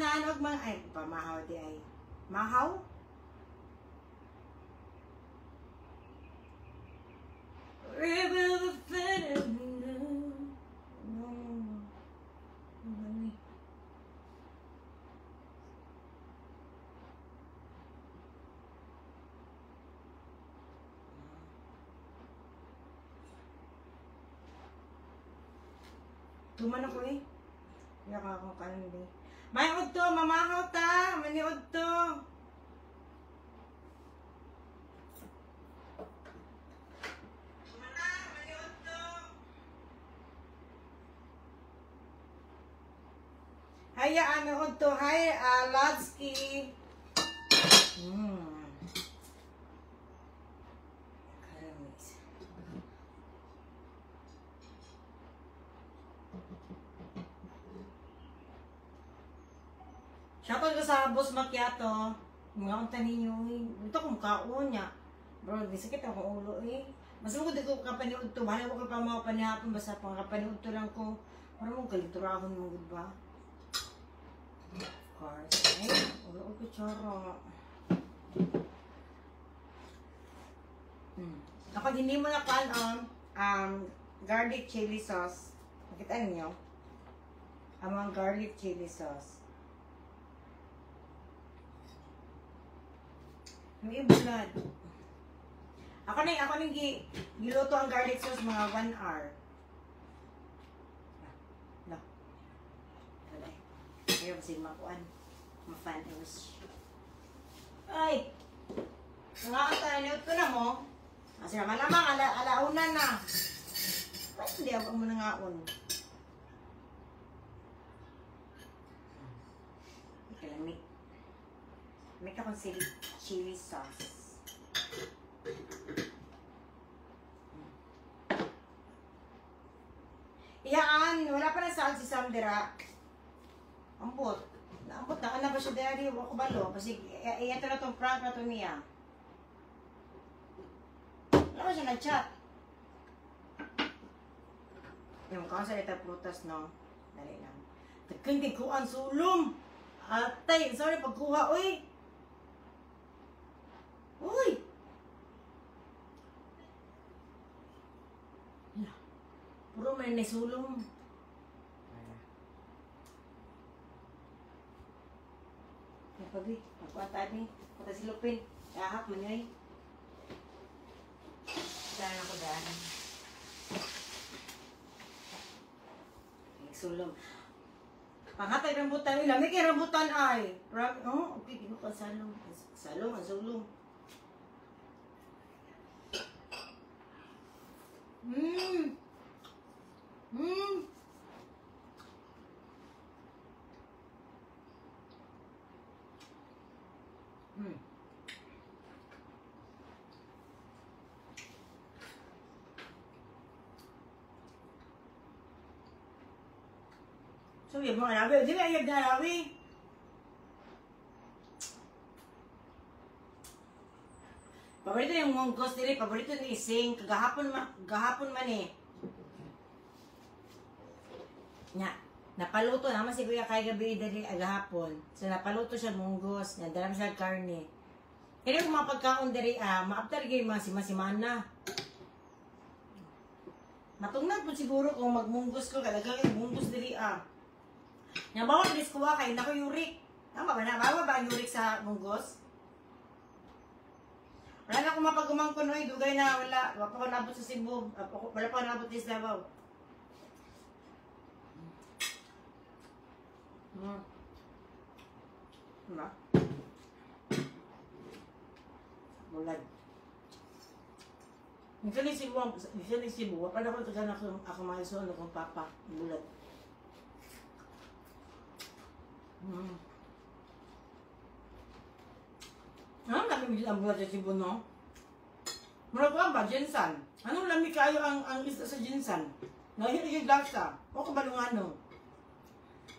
tanan og mga ay pamahaw di ay. Mahaw? Rebel the tuman ako eh. Yaka akong kanon din. May udto, mamahaw ta. Mani udto. Mani udto. Haya, ami udto. Hi, Ladsky. Shoutout ko sa Boss Macchiato. Mga unta ninyo eh. Ito kung kaon niya. Bro, di sakit akong ulo eh. Mas mo ko di ko kapaniud to. Mahal ko pa mga panihapon. Basta pang kapaniud to lang ko. Parang mong kaliturahon mo ba? Of course. Ay, ulo ko kutsara. Kapag hindi mo na garlic chili sauce. Nakita niyo? Ang mga garlic chili sauce. May bulad. Ako na giluto ang garlic sauce mga 1 hour. No. Alay. Ayaw kasi makuan. Ma-fanish. Ay! Nakakataniot ko na mo. Kasi malamang alauna na. Ba't hindi ako mo nangaon? Ikalamig. May akong chili sauce. Iyaan, wala pa na saan si Sandra. Ambot. Naambot na ba siya dari? Wako balo. Kasi ito na itong prank na ito niya. Wala ba siya nag-chat? Yung kansa ito prutas, no? Dali lang. Tagkan kay kuan sulong. Atay, sorry pagkuha, uy. Uy! Puro may nasulong. Pabi, magkuha ni. Pata silupin. Kahap man yun. Saan ako daan? Nagsulong. Panghatay rambutan. Lamig kay rambutan ay. Oh, okay. Di mo ka salong. Salong, ang sulong. So, yung mga arawi. Di ba ayag na arawi? Paborito yung munggos dili. Paborito ni Ising. Gahapon man eh. Nga. Napaluto naman si Kuya kay gabi dali agahapon. So, napaluto siya munggos. Nadalam siya karne. Kaya kung mga pagkaon dali, maaptal kayo mga simasimana. Matungnan po siguro kung magmunggos ko. Kalagang munggos dali Yang bawang bilis kuha kay nako yurik. Tama ba na? Bawa ba ang yurik sa munggos? Wala na akong mapagumang kunoy. Dugay na wala. Wala pa ko nabot sa Cebu. Wala pa ko nabot sa Davao. Diba? Bulad. Minsan ni Cebu. Wala ko tagan ako maiso akong papa. Bulad. Anong lamig ang bulat sa Cebu, no? Mura ko ba, Jinsan? Anong lamig kayo ang isda sa Jinsan? Nahilig yung lasa. O kabalungan, no?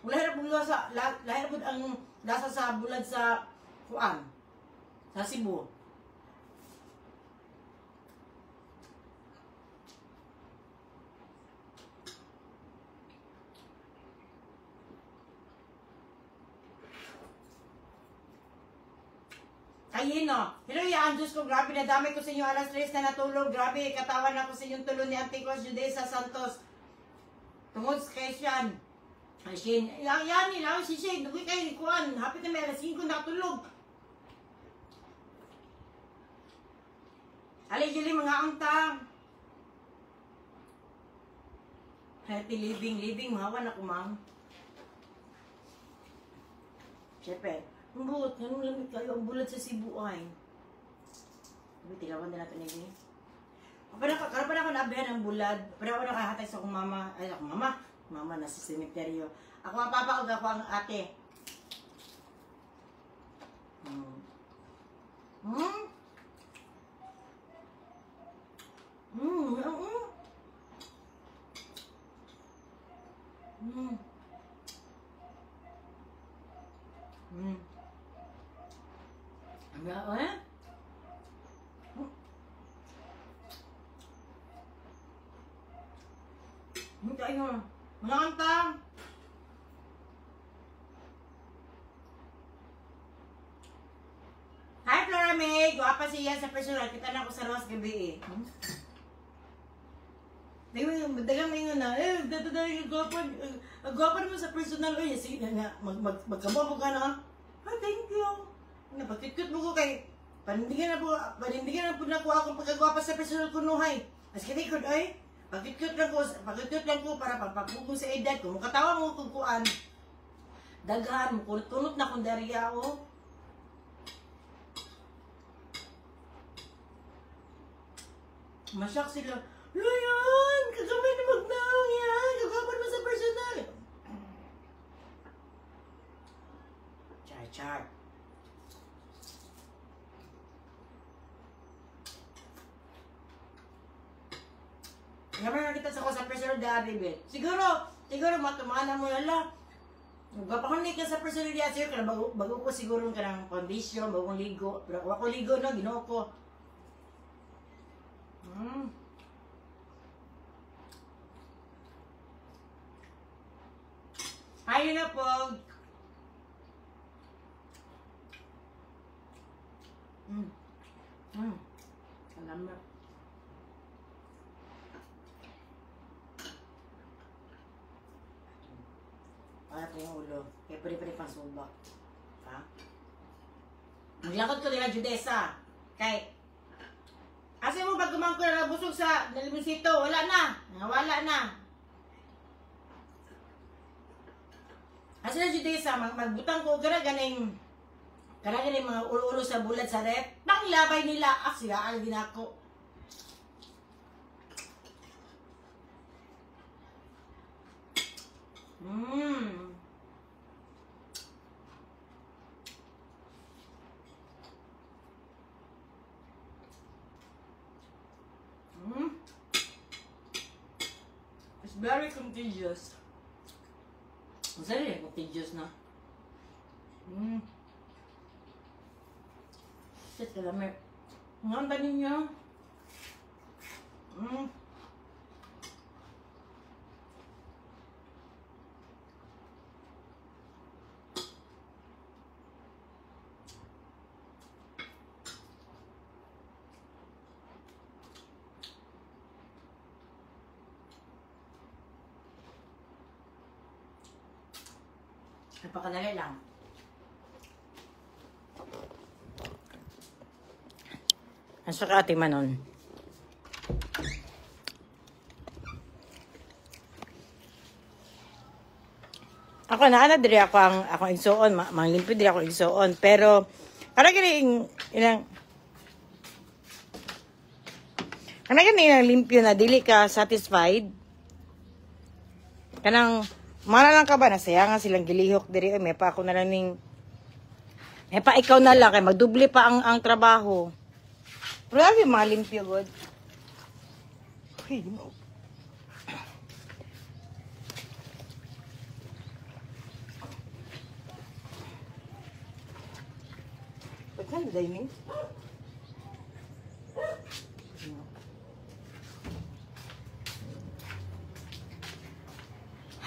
Lahirap po ang lasa sa bulad sa Kuan. Sa Cebu. Ayun no. Hello, yan, Diyos ko, grabe, nadamay ko sa inyo alas 3 na natulog. Grabe, katawan ako sa inyong tulo ni Auntie Cos Judesa Santos. Tungod kay Sian. Ay, Shin, yan nila, si Shin, nagay kayo ni Kuan. Hapit na may alas 5 nakatulog. Alay, Julie, mga angtang. Healthy living, mahawan ako, ma'am. Siyempre, ang buot, ganun lamig kayo, ang bulat sa Cebu ay. Sabi, tilawan na natin ini. Karapan ako nabihan ng bulad. Pero ako nakahatay sa akong mama. Ay, akong mama. Mama na sa semeteryo. Ako ang papa, ako ang ate. Hindi ayun. Mga antang. Hi, Flora May. Guwapa siya sa personal. Kita na ako sa Ross gabi eh. Dagang may na, gwapan mo sa personal. Uy, sige nga, magkamo ka na. Ah, thank you. Napakikot mo ko kay, panindigan na po na ko akong pagkagwapa sa personal kunuhay. As kinikod, ay, pagkikot lang ko para pagpapugong sa edad ko. Mukatawa mo kung kuan. Daghan mo, kunot na kung dariya o. Masyak sila. Luyan! Kagamay na magnaong yan! Gagapan mo sa personal! Char. Ngayon na kita sa personal dati, bet. Siguro, matumaan mo yala. Magpapakunik ka sa personal dati, bago ko siguro ka ng condition, bagong ligo. Pero ako ligo na, ginoo ko. Ayun na po. Alam na. Para yung ulo. Kaya pwede pang subak. Ha? Maglakot ko nila Judesa. Kay, asa mo pag kumang ko na nabusog sa nalimusito? Wala na. Wala na. Asa na Judesa, magbutang ko ganing mga ulo-ulo sa bulat sa rep. Panglabay nila, sigaan din ako. It's very contagious. Masaya contagious na. Shit, kalami. Ang ganda ninyo. Napakadali lang. Ang saka ati manon. Ako na diri ako ang igsuon, manglimpyo diri ako igsuon, pero kana gani ilang limpyo na dili ka satisfied. Kanang mana lang ka ba nasaya nga silang gilihok diri may pa ako na lang ning may pa ikaw na lang kay magdubli pa ang trabaho. Grabe malimpyo god. Hey, no. Pagkan dining.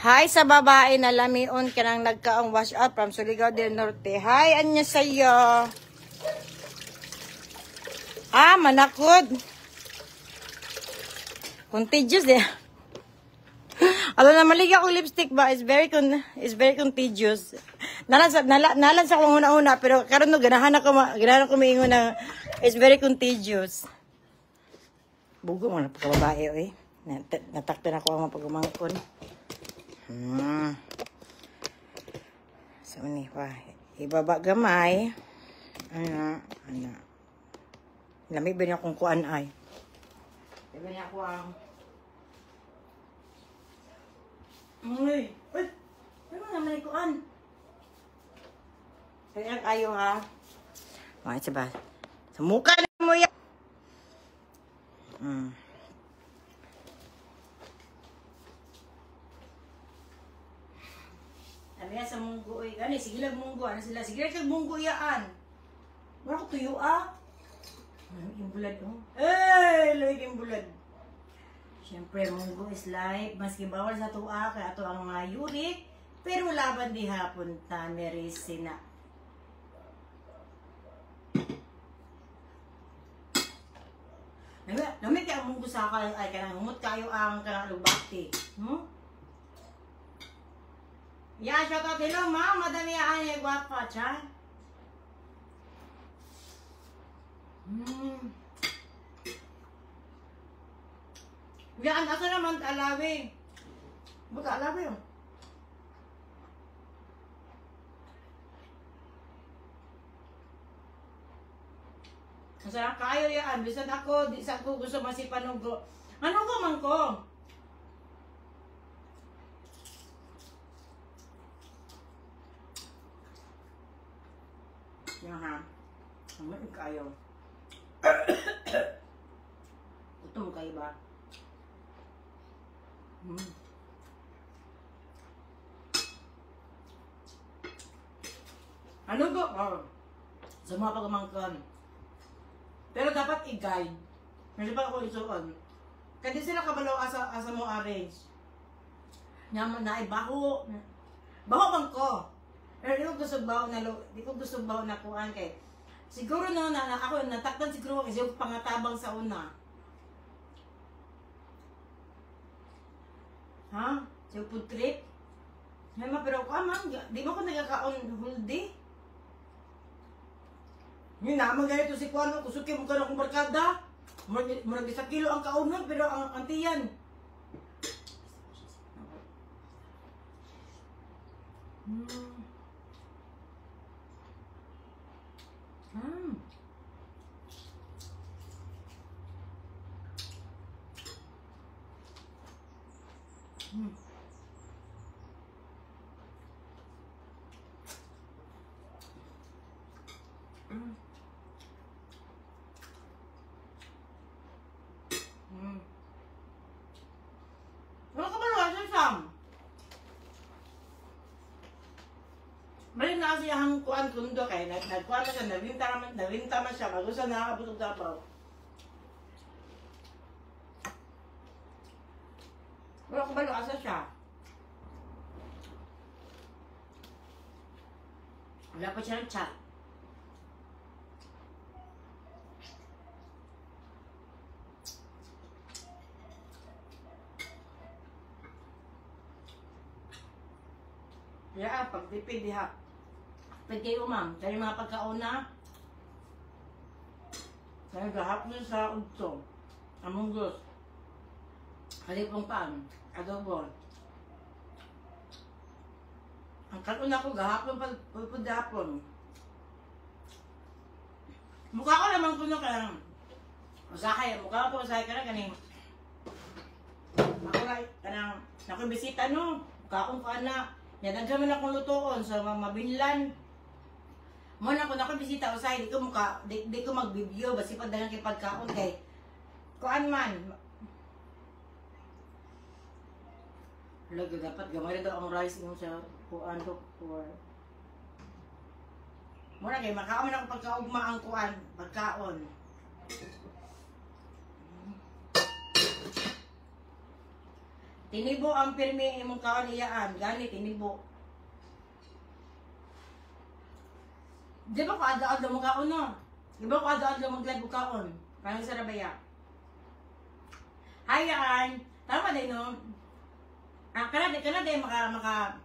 Hi sa babae na lamion ka nang nagkaang wash out from Surigao del Norte. Hi, anya sa'yo. Ah, manakod. Contagious eh. Alam na maligya ko lipstick ba is very contagious. Nalan sa akong una-una pero karon no ganahan ko maingon na is very contagious. Bugo man pa babae eh. Natakpan ako ang pagumangkon. So ni pa ibaba gamay. Ana. Lamig ba niya kung kuan ay. Iba niya ko ang Uy! Ano naman ikuan? Kaya ayo ha. Mga ba? Sa mukha na mo yan. Sabi sa munggo eh. Gani, sige lang munggo. Ano sila? Sige lang kag munggo yaan. Wala ko tuyo ah. Lamig yung bulad oh. Lamig yung bulad. Siyempre, munggo is life. Maski bawal sa tuwa, kaya ito ang mga uric. Pero laban di hapon ta merisina. Namit kaya munggo sa ay kanang humot kayo ang kanang lubati. Yeah, shout out hello ma, madami yan yung guwapa, cha. Yan, asa naman alawi. Baga alawi yun. Masarap kayo yan. Bisan ako, di sa ako gusto masipanog ko. Ano ko man ko? Yan ha. Ano kayo? Utong kayo ba? Ano ko? Sa mga pagmamangkan. Pero dapat i-guide. Kasi pa ako isuon. Kasi sila kabalaw asa mo arrange. Naman na ay baho. Baho bang ko. Pero di ko gusto baho na kuan kay. Siguro no na ako nataktan siguro kasi yung pangatabang sa una. Ha? Yung food trip? May pero ko man, di mo ko nagkakaon whole day. Yun naman ganito si Kuano, kusukin mo ka na kong barkada. Murag 1 kilo ang kaunon, pero ang tiyan. Ano ka ba naman, Sam? Balik na kasi ang kuan kundo kay nagkuan na siya, nabinta man siya, bago siya nakakabutog tapaw. Wala ko ba asa siya? Wala pa siya ng chat. Yeah, pagtipid diha. Pwede kayo ma'am, kaya mga pagkauna. Kaya gahapon sa udso. Among Diyos. Halipong paan. Adobo. Ang kauna ko gahapon pagpudapon. Mukha ko naman kuno ka lang. Usahay, mukha ko usahay ka na kaning. Ako na, kanang, nako'y bisita no. Mukha akong kaana. Yan, man akong lutoon sa mga mabinlan. Muna ko nakabisita usay, di ko magbibyo, basi padalang kay pagkaon kay kuan man. Lagi dapat gamay daw ang rice mo sa kuan do for. Muna kay makaon ako pagkaugma ang kuan, pagkaon. Tinibo ang pirmi imong kaon iyaan, gani tinibo. Di ba ko adlaw mo kaon no? Di ba ko adlaw mag-live kaon? Parang sa rabaya. Hayaan. Tama din, no? Kanada maka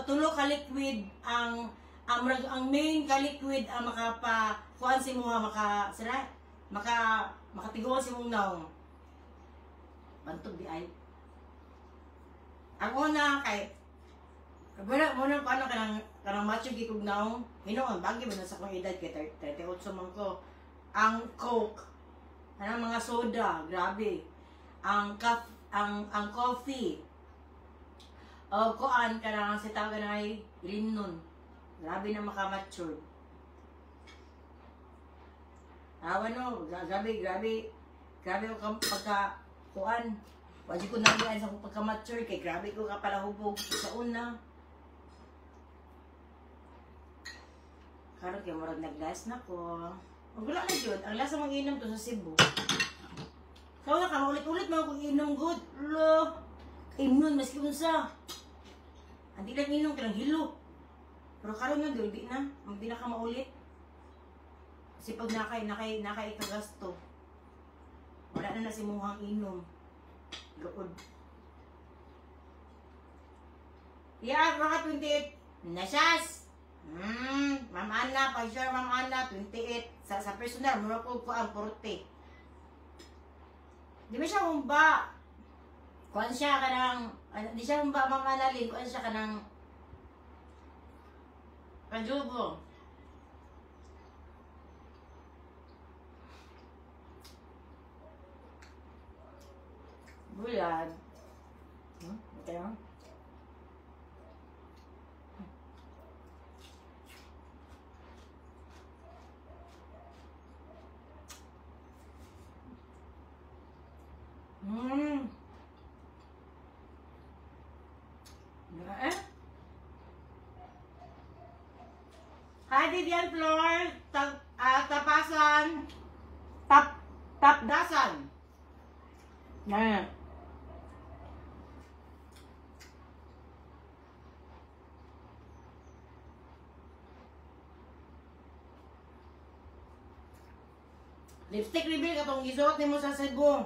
tulo ka liquid ang main ka liquid ang kuan si mo makatiguan si mong naong. Bantog di ay. Ang una kay muna paano kanang macho gikog naong. Hinoon bagi man sa kong edad kay 38 man ko. Ang Coke, anang mga soda, grabe. Ang coffee. O kuan kanang si tawag na ay limnon. Grabe na makamature. No, grabe ko pagka kuan. Wadi ko nabiyan sa pagka-mature kay grabe ko kapalahubog sa una. Karon kay murag nag-last na ko. Wala na yun. Ang lasa mong inom to sa Cebu. Kaya na ka, ulit-ulit mga kong inom good. Lo, inom, maski unsa. Hindi lang inom, kailang hilo. Pero karon nga, di na. Hindi na ka maulit. Kasi pag nakaikagasto, wala na si muhang inom. Luod. Yeah, mga 28. Nasyas! Ma'am Ana, pa-sure Ma'am Ana, 28. Sa personal, mura ko ang 40. Di ba siya humba? Kuan siya ka ng, di siya humba Ma'am Ana Lynn, kuan siya ka ng kajubo. Bulad. Okay, ha? Hi, Vivian Flor. Tapasan. Tapdasan. Yan. Lipstick reveal katong isuot nimo sa Cebu.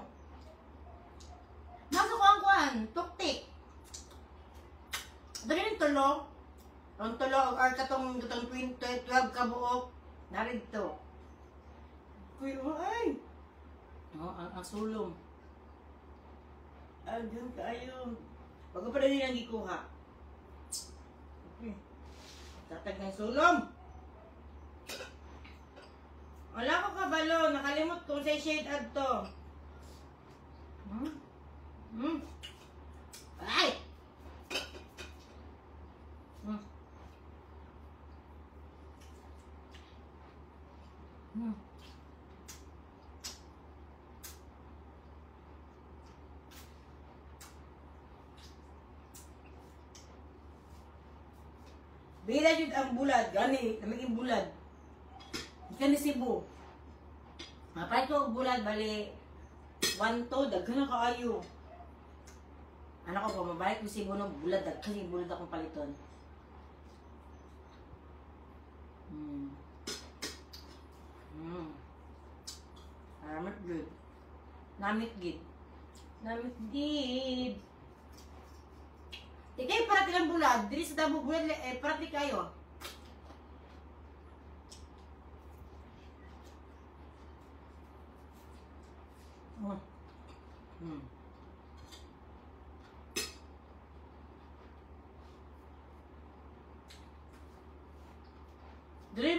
Nasa ko ang kuan, tuktik. Dali ning tulo. Ang tulo or katong 12 ka buok narito. Kuy ay. Ang sulong. Diyan kayo. Bago pa rin ang gikuha. Okay. Tatag ng sulong. Wala ko kabalo. Nakalimot kung sa shade ad to. Ay! Bila jud ang bulad, gani, namiging bulad. Gani Cebu. Mapay ko bulad, bali, 1 to, daghan na kaayo. Ano ko po, mabalik ko Cebu ng bulad, daghan yung bulad akong paliton. Namit good. Namit gid. Namit gid. Di kayo parati lang bulad. Dili sa dabo bulad, parati kayo. Dili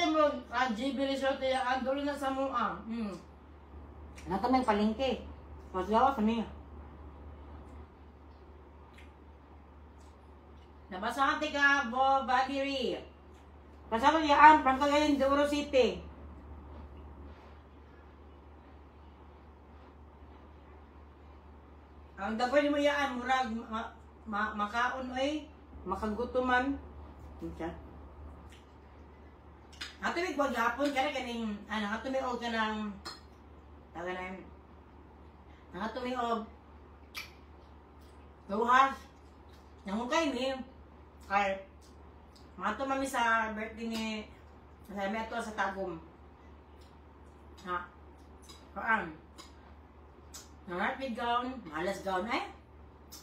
mo JB Resort ya andol na sa mua. Nato may palengke. Paglawa kami. Nabasahan ka Bo Badiri. Kasama niya ang Pangkagayan Duro City. Ang dapat mo yaan murag makaon oy, makagutuman. Unsa? Ato mig paghapon kana kaning ato mi og kanang taga na. Ato mi og luhas. Nang kay mi kay mato mami sa birthday ni sa meto sa Tagum. Ha. Paan? Nangarapid gown, malas gown eh.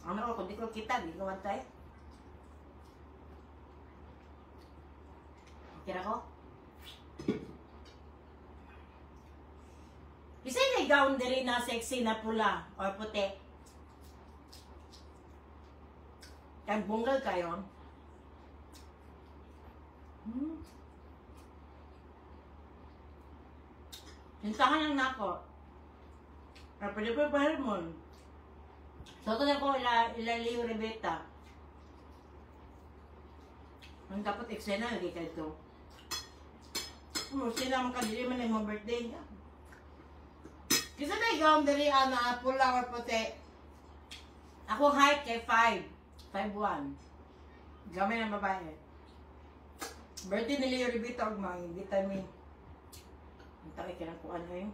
Ano ko, kung di ko kita, di ko wantay. Okay na ko? Isa yung gown diri na sexy na pula or puti. Kaya bunggal kayo. Sintahan lang na ako. Pero pwede pa yung mo. So, ito na ko ilaliw rebeta. Ang dapat eksena, hindi ka ito. Sila man kadili man yung mga birthday niya. Kasi na yung dari na pula or puti. Ako height kay 5. 5'1". Gamay ng babae. Birthday nila yung rebeta og mga vitamin. Ang takay ka ng kuhan ngayon.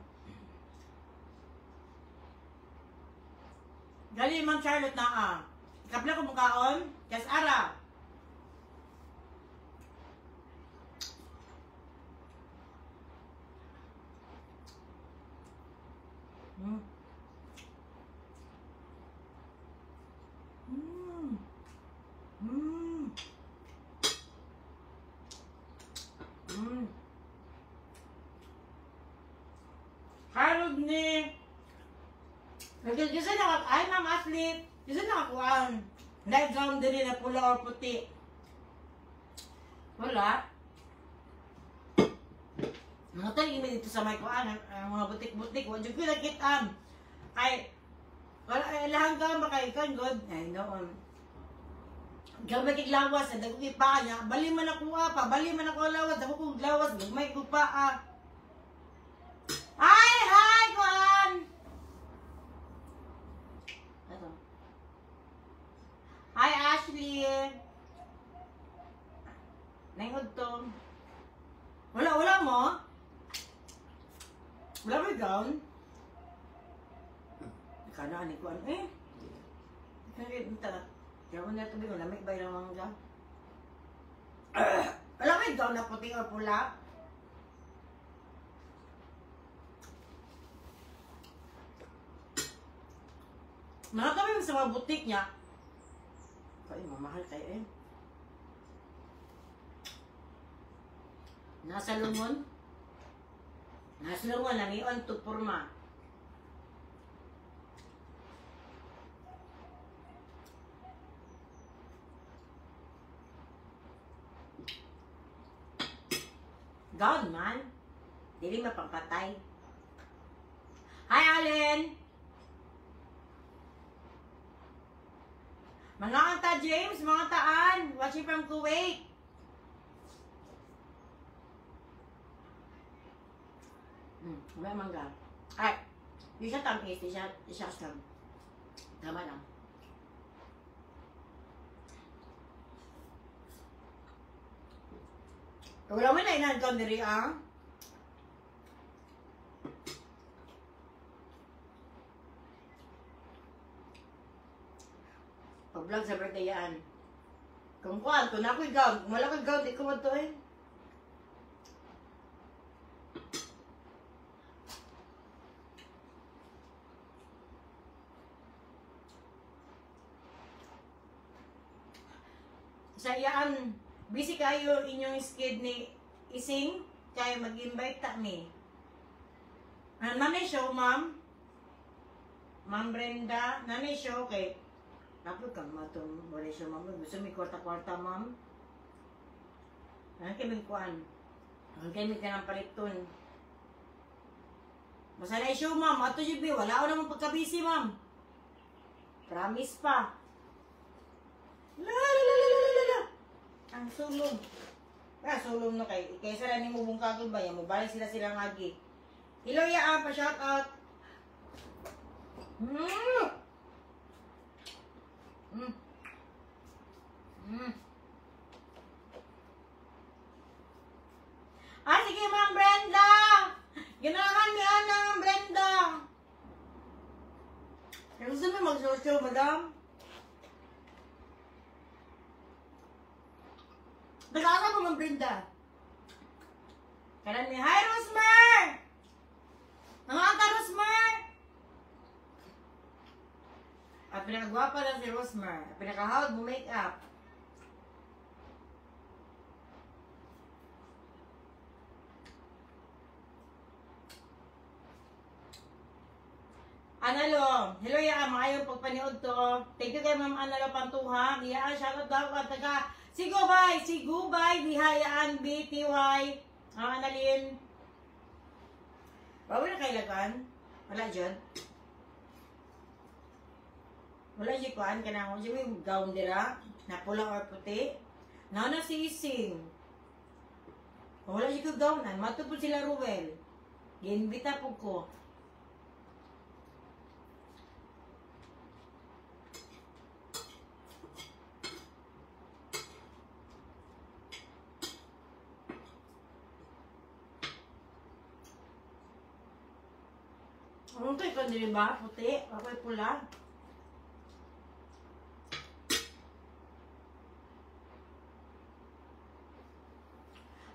Gali Ma'am Charlotte na Ikapla ko mukhaon. Kas ara. Harod ni kasi ay ma'am athlete, kasi nakakuhaan. Dahil gown din na pula or puti. Wala. Mga tayo yung dito sa may kuhaan, mga butik-butik, wala ko nakitaan. Ay, wala, lahang gown ba kayo kan, God? Ay, noon. Gamay kiglawas, ang dagong ipaan niya, bali man ako pa, bali man ako lawas, ako kong lawas, gagmay ko pa Ay, hi, kuhaan! Hi, Ashley! Nangod to. Wala mo? Wala mo yung gown? Ikanaan ni Kuan. Kaya mo na ito bigong lamig ba yung mga gown? Wala mo yung gown na puti o pula? Mga kami sa mga butik niya. Ay, mamahal kayo Nasa lungon? Nasa lungon, nangion to purma. God man. Dili mapangpatay. Hi, Allen! Mga anta James, mga taan, watching from Kuwait. May mangga. Ay, di siya tamis, di siya slam. Tama lang. Wala mo na inanton diri Pag-vlog sa birthday yan. Kung kuhan, kung ako'y gown, kung wala ko'y gown, di ko mo ito Sa iyaan, busy kayo inyong skid ni Ising, kaya mag-invite ta mi. Nanay show, ma'am. Ma'am Brenda, nanay show kay Tapos kang matong moresyo, ma'am. Gusto may kwarta-kwarta, ma'am. Ano kayo may kuhan? Ano kayo may kanang paliton? Basta na i-show, ma'am. Ato yung wala ko naman pagka-busy, ma'am. Promise pa. La. Ang sulong. Sulong na kay. Kaysa lang ni mo bungkagod ba? Yan mo balik sila ngagi. Hello, pa shout out. Sige, Ma'am Brenda! Ganahan niya na, Ma'am Brenda! Gusto mo mag-show, madam? Nag-aaral mo, Ma'am Brenda? Kailan niya, hi, Rosmer! Mga ata, Rosmer! pinakagwapa lang si Rosmar. Pinakahawag mo make-up. Analo, hello ya, maayong pagpaniod to. Thank you kay Ma'am Analo Pantuha. Iyaan, shoutout daw ka taga Sigubay, Bihayaan, BTY. Ang Analin. Bawa na kailagan? Wala dyan? Wala dyan kuhan ka na ako. Dyan may gown dira, na pula or puti. Na sising. Wala dyan ko gownan. Matupod sila Ruel. Ginbita po ko. Ano kayo ka din ba? Puti? Ako'y pula?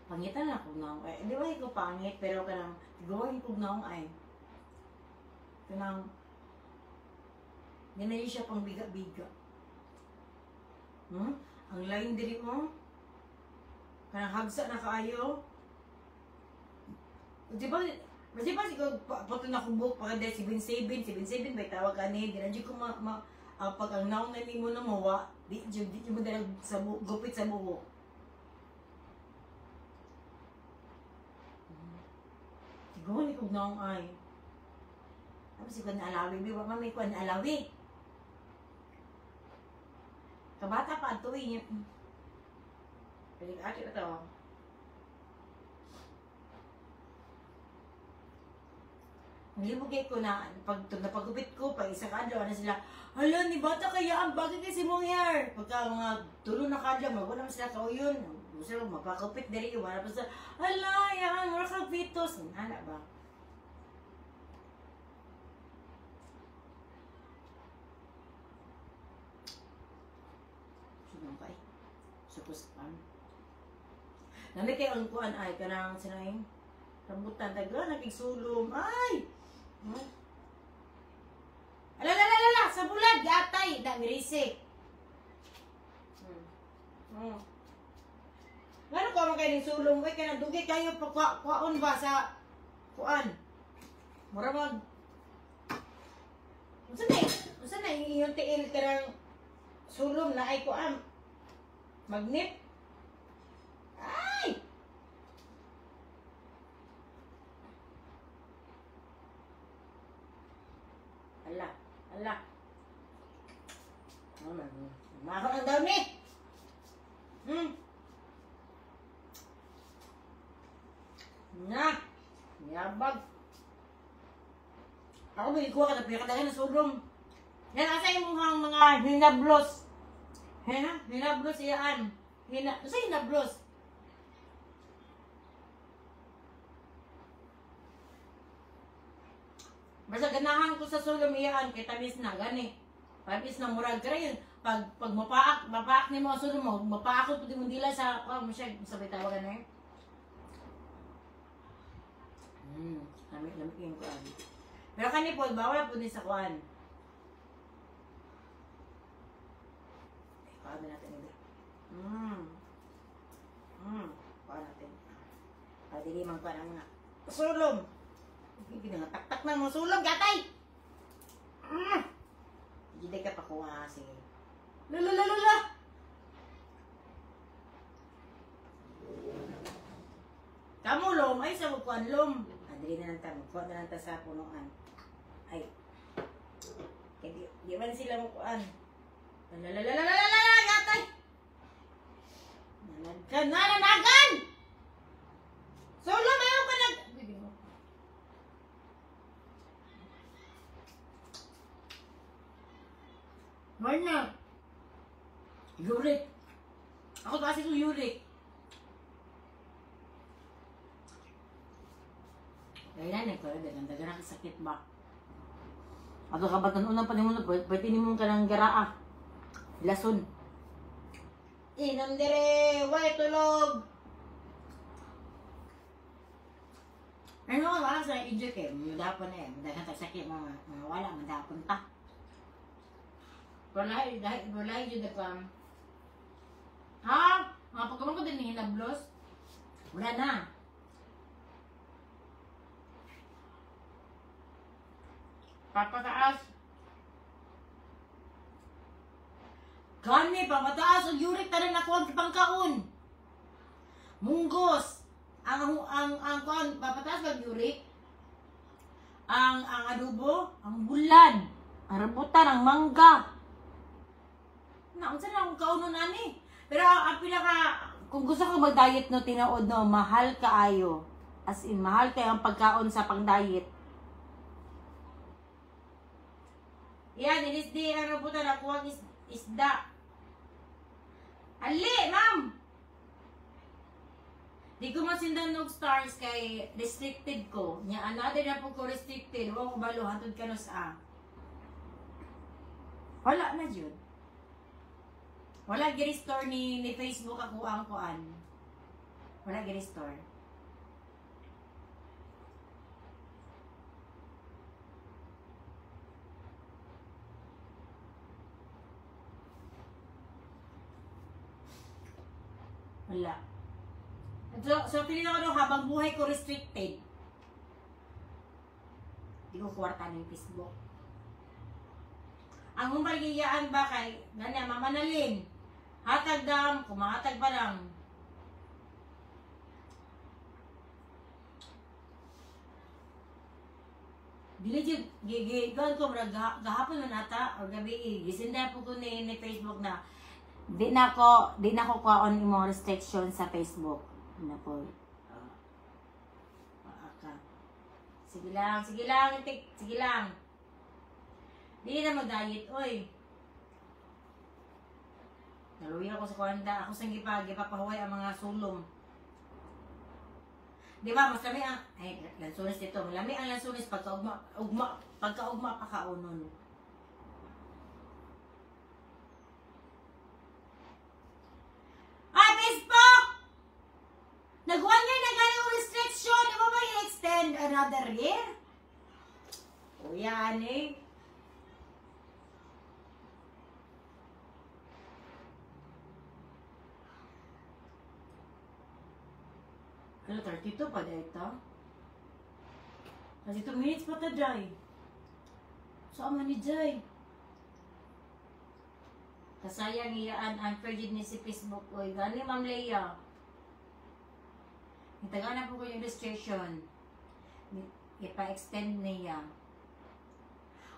Pangitan na kung naong ay. Di ba ikaw pangit? Pero kanang gawin kung naong ay. Kanang ganayin siya pang biga-biga. Ang line diri mo. Kanang hagsa na kaayo. Di ba siguro pato na kubok para dahil 77 ba tawag ka ni, di na dyan ko pag ang naong na mo na mawa, di mo dahil gupit sa buhok. Siguro ni kong naong ay. Ano siguro na alawi, biwa mamay ko na alawi. Kabata pa ito eh. Pwede ka ate na ito. Nilibugay ko na, napagupit ko, pag isang adlaw na sila, hala, ni bata kaya ang bagay kasi mong hair. Pagka mga tulo na kadlaw, magwala mo sila kauyon. Gusto mo, mapakupit dali, wala pa sa, hala, yan, wala kang pitos. Hala ba? Sunong ka eh. Supos pa. Nami kayo ang kuhan ay, kanang sinayang, rambutan, tagla, nagigsulong, ay! Alala, sa bulag, gatay, da mirisik. Ngano ko man kayo ng sulong, ay kaya dugi kayo kuhaon ba sa kuan? Mura mag... Unsa na yung tiil ka ng sulong na ay kuan? Magnet? Ay! Ala. Mako ng dami. Na. Yabag. Ako may ikuha ka na pinakadagan ng sulong. Yan, asa yung mga hinablos. Hinablos iyaan. Asa hinablos? Basta ganahan ko sa sulong iyaan, kay tamis na, gani. Tamis na murag, kaya yun, pag mapaak ni mo ang sulong mo, mapaakot po di mo dila sa, masyag, sabay tawagan na yun. Lamig yung kuan. Pero kani po, bawal po din sa kuan. Paano natin ito? Paano natin? Dili man kuan ang sulong. Hindi na tak-tak ng mga sulong, gatay! Hindi ka pa kuha, sige. Lala! Kamu, lom, ay sa magkuhan, lom. Dili na lang ta, magkuhan na lang ta sa punuan. Ay. Di man sila magkuhan. Lala, gatay! Nananagan! Sulong, ayaw ka nag... Marna. Yurik. Ako kasi ito yurik. Kaya yan, dagan sakit ba? Ato kabatan unang panimon, pwede nimong ka ng garaa. Lason. Inom dire, way tulog. Ano nga wala sa ijok eh, mudapon eh, madagan sakit mga wala, madapon ta. Wala yun na pa. Ha? Mga pagkaman ko din ni hinablos. Wala na. Papataas. Gani, pamataas ang uric tanan ako ang pangkaon. Munggos. Ang kuan papataas ang uric. Ang adobo, ang bulan, ang rambutan, ang mangga. Naunsa na akong kaunon ani. Pero ang pinaka kung gusto ko mag-diet no tinuod no, mahal kaayo. As in mahal kay ang pagkaon sa pang-diet. Yan, inisdi ang rambutan ako ang isda. Ali, ma'am! Di ko masindan ng stars kay restricted ko. Nya, another na po ko restricted. Huwag ko balo, hatod ka no sa. Wala na yun. Wala gi-restore ni Facebook ako ang kuan. Wala gi-restore. Wala. So feeling ako no, habang buhay ko restricted. Di ko kwarta ng Facebook. Ang humbagiyaan ba kay ganya mamanalin. Hatag dam, kumahatag pa lang. Dili jud gigan ko gahapon man ata o gabi gisinda po ko ni Facebook na di na ko kuha imong restriction sa Facebook. Na po. Sige lang, sige lang. Di na mag-diet, oy. Naluya ako sa kuwanda. Ako sa gipapahuway ang mga sulong. Di ba, mas lami ang... Ay, lansunis dito. Malami ang lansunis pagka-ugma pa kaunon. Ay, Facebook! Nag-1 year na gano'ng restriction. Di ba ba i-extend another year? O yan eh. Ano, 32 pa dahil ito? Kasi 2 minutes pa ito, Jai. Saan man ni Jai? Kasayang iyaan ang frigid ni si Facebook. Uy, gani Ma'am Leia. Itaga na po ko yung registration. Ipa-extend niya.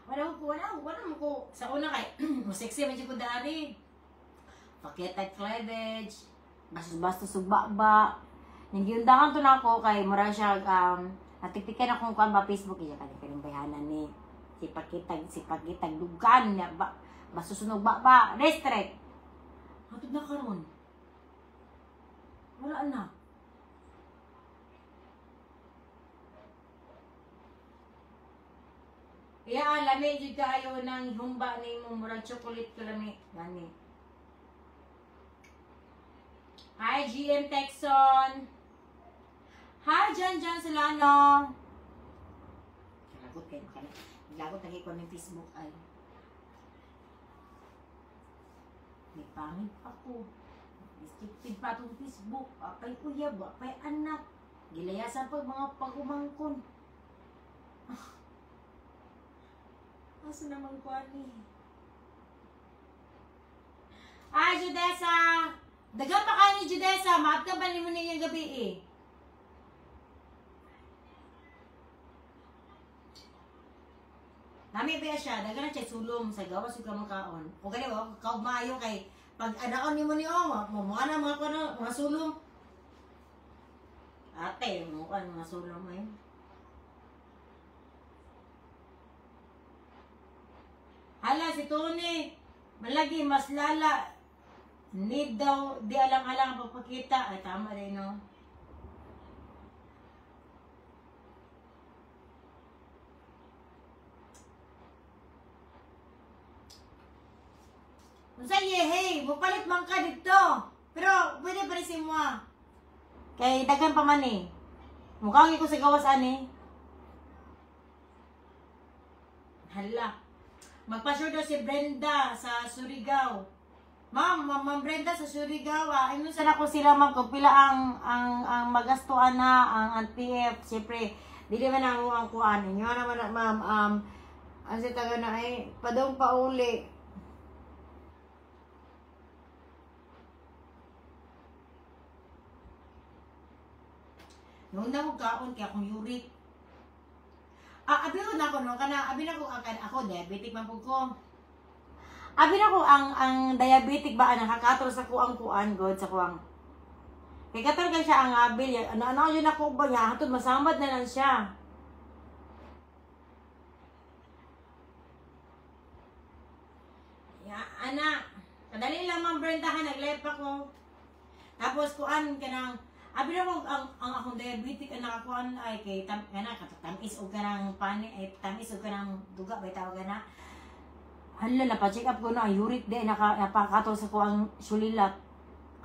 Wala mo ko. Sa una kay, sexy man siya ko dali. Pakitag cleavage. Bastos sugbaba. Yung giundangan to na ako kay mura siya natiktikan akong kuan ba Facebook iya kani kining bayanan ni si pagkitag dugan niya ba masusunog ba restrict hatod na karon wala na iya lami jud kaayo nang humba ni mo murag chocolate ka lami gani. Hi GM Texon. Hi, Jan Solano. Lagot kayo ka na. Lagot lagi ko ng Facebook ay. May pangit ako. Restricted pa itong Facebook. Apay uyab, apay anak. Gilayasan pa mga pag-umangkon. Asa naman ko ani? Hi, Judessa. Dagan pa kayo ni Judessa. Maat ka ba ni mo ninyong gabi eh? Nami ba siya, daga na siya sulong sa gawas yung kamakaon. O gani ba, kaugmayo kay pag anaon ni mo ni Oma, mukha na mga sulong. Ate, mukha na mga sulong mo yun. Hala, si Tony, malagi, mas lala. Need daw, di alang-alang pagpakita. Ay, tama rin, no? Unsay hey, mupalit man ka dito. Pero pwede pa rin si mo. Kay dagan pa man eh. Mukhang ko sa gawas ani. Hala. Magpa-sure daw si Brenda sa Surigao. Ma'am Brenda sa Surigao, ayun sana ko sila ma'am kung pila ang magastuan na ang PF. Siyempre, dili man ang kuan. Inyo naman na ma'am, ano si taga na ay, padong pauli. Noon na ko kaon kaya akong uric. Abi ko na ako no, abi na ko ako diabetic man po ko. Abi na ko ang diabetic ba nakakatol sa kuang god sa kuang. Kay katol kay siya ang abil, ano yun ako ba niya, hatod masamad na lang siya. Ya, anak, kadali lang Ma'am Brenda ha, nag-live ako. Tapos kuan kanang abi na ko ang akong diabetic ang nakakuan ay kay tamis og kanang pani ay tamis og kanang duga bay tawag na. Hala na pa-check up ko na ang uric di napakatol sa ko ang sulilat.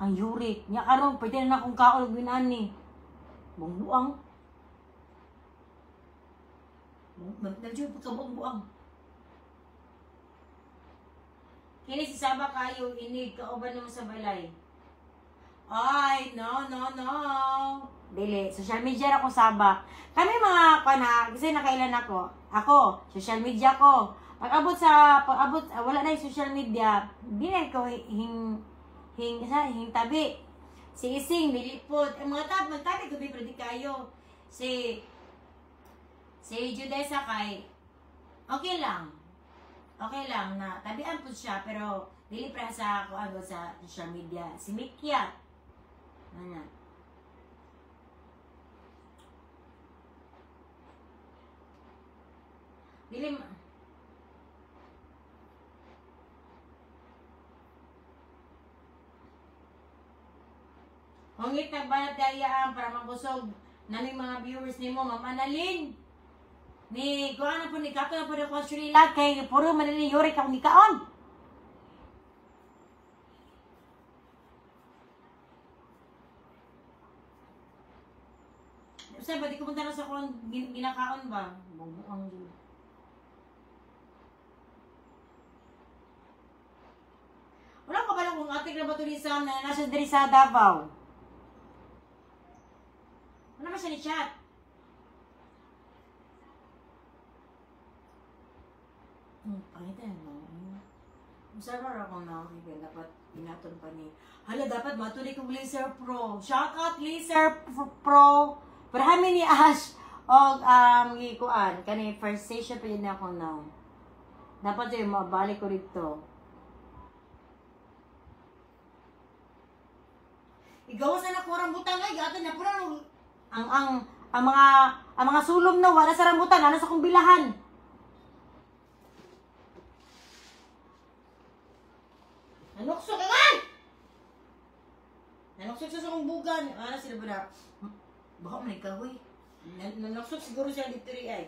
Ang uric nya karon pwede na akong kaon og binani. Bungbuang. Nagjo ka bungbuang. Kini si Saba kayo inig kauban mo sa balay. Ay, no. Dili, social media ako Saba. Kami mga kasi nakailan ako. Ako, social media ko. Pag-abot, wala na yung social media, di na ko hing tabi. Si Ising, nilipod. Ang mga magtabi ko pero di kayo. Si Judesa kay, okay lang na, tabian po siya, pero dili pa sa ako sa social media. Si Mikyat. Ano? Dili Hongit nagbanat kayaan para mabusog naming mga viewers nimo, Ma'am Annalyn. Ni kuan na po ni kato na po ko Srila kay puro man ni Yuri ka ni kaon. Sa ba di ko punta na sa kuan ginakaon ba? Bubuang yun. Wala ka ba lang kung ating na batulisan na nasa diri sa Davao? Ano ba siya ni chat? Pangitan mo. Masarap ako na. Dapat pinaton pa ni. Hala, dapat matuloy kong Laser Pro. Shout out Laser Pro. Parami ni Ash. O, ikuan. Kani, first station pa yun ako now. Dapat yung mabalik ko rito. Igawas na ko rambutan ay. Gatan na po na ang mga sulom na wala sa rambutan, ano sa kong bilahan. Nanuksok ka nga! Nanuksok sa kong bugan. Ano sila ba na? Baka man ikaw eh. Nanuksok siguro siya dito rin ay.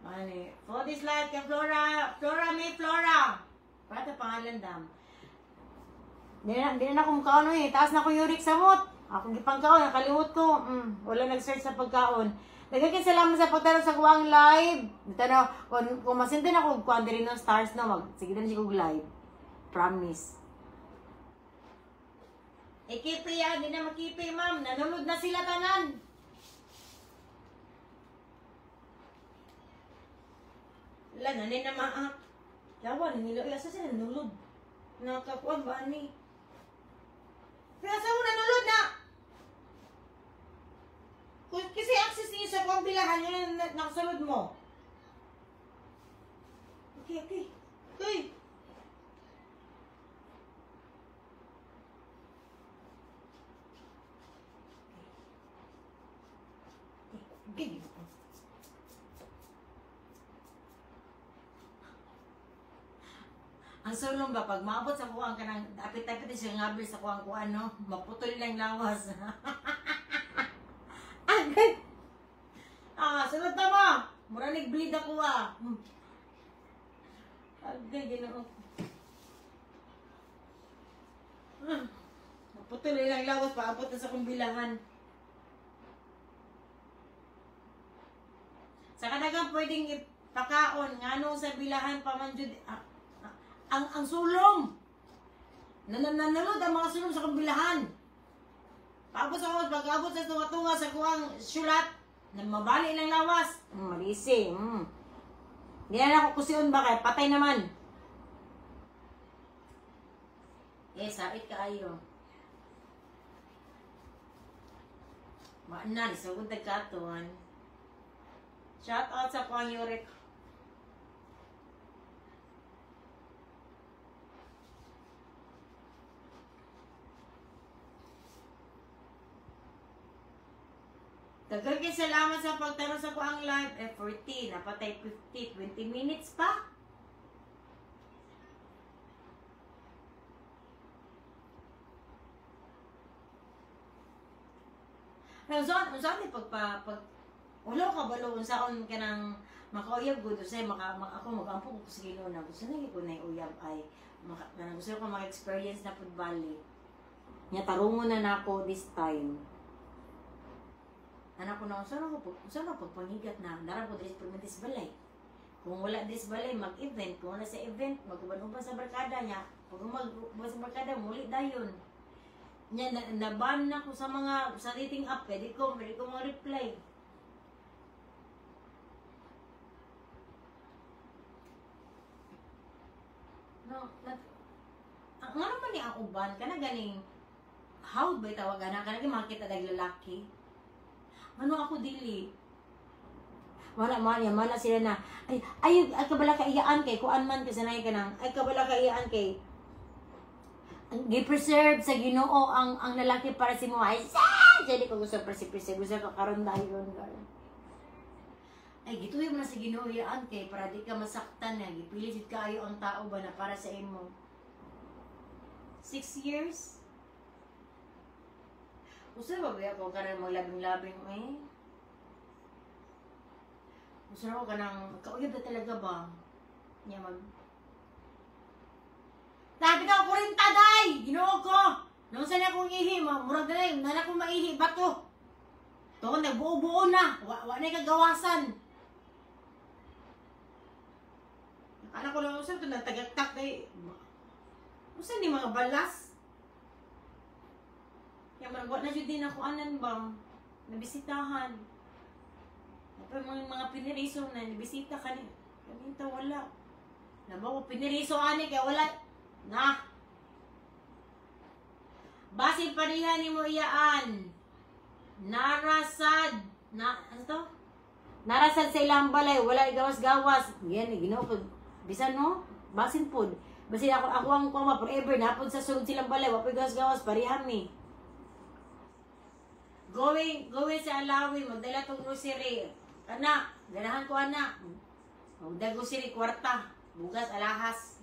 Ano for this life kay Flora. May Flora. Para pangalan dam. Di na ako makaon eh. Taas na ko uric sa mot. Ako gipangkaon, nakalimot ko. Wala nag-search sa pagkaon. Nagkakin salamat sa pagtanong sa kuwang live. Dito na, kung masintin ako, kuwang din ng stars na sige na siya kong live. Promise. Kipi yan, di na makipi ma'am. Nanunod na sila tanan. Wala, nanin na maak. Yawa, nanilo. Asa sila nanulod. Nakakuan ba ni? Kaya sa mo nanulod na? Kasi access niyo sa kung bilahan yun nakasunod mo. Okay. Okay. Ang sulong ba, pag maabot sa kuwang ka ng apit-apit siya ngabil sa kuwang no? Maputol lang lawas. Agad! Sunod na mo! Mura nag-bleed ako Agad, ganoon. Maputol lang lawas, paabot na sa kumbilangan. Sa kanagang pwedeng pakaon ngano sa bilahan pa man jud ang sulong. Nanalod ang mga sulong sa kabilahan. Paabot sa pag-abot sa tunga-tunga sa kuang syulat na mabali ng lawas. Malisi. Hindi na ako kusion ba kay patay naman. Sait kaayo. Maanan, isugod tagkaton. Shout out sa kuang Yurek. Daghang kay salamat sa pagtanong sa kuang live. 14, napatay 50, 20 minutes pa. Unsa ni pag ulo ka balo unsa kon kanang makauyab gud say ako magampo ko sa Ginoo na gusto na ko na uyab ay gusto ko maka-experience na pud bali. Nya tarungon na nako this time. Anak ko na unsa na pagpangigat na dara ko diri permitis balay. Kung wala dis balay mag-event, kung wala sa event maguban-uban sa barkada nya. Pag mag sa barkada muli dayon. Nya naban na ko sa mga sa dating app, pwede ko ma-reply. No, ang ano man ni ang uban kana ganing how ba tawagan na kana makita dag lalaki. Ano ako dili? Wala sila na ay kabala kaiyaan kay kuan man kasi sanay ka nang ay kabala kaiyaan kay gi-preserve sa Ginoo ang lalaki para si mo ay jadi ko gusto preserve gusto ka karon dayon ay gituyo mo na sa Ginoo yaan kay para di ka masaktan na gipilit kaayo ang tao ba na para sa imo 6 years gusto ba ko kanang maglabing-labing gusto ko kanang kauyab na talaga ba niya Sabi ka, 40 day! Ginoo ko! Nung saan akong ihi, murag na yun, nana akong maihi, bato! Ito, nagbuo-buo na, wala na kagawasan. Anak ko lang, saan ito, nagtagaktak kay... Saan ni mga balas? Kaya maragwa na dyan din ako, anan ba? Nabisitahan. Mga piniriso na, nabisita kanita, wala. Nabaw ko, piniriso ani, kaya wala. Na basin panihan ni mo iyaan narasad na ano to? Narasad sa ilang balay wala gawas-gawas yan Ginoo pud bisan no basin pud basin ako ang kuma forever napod sa sulod silang balay wa gawas-gawas pariham ni going sa Alawi magdala tong grocery ana ganahan ko ana magdala grocery kwarta bugas alahas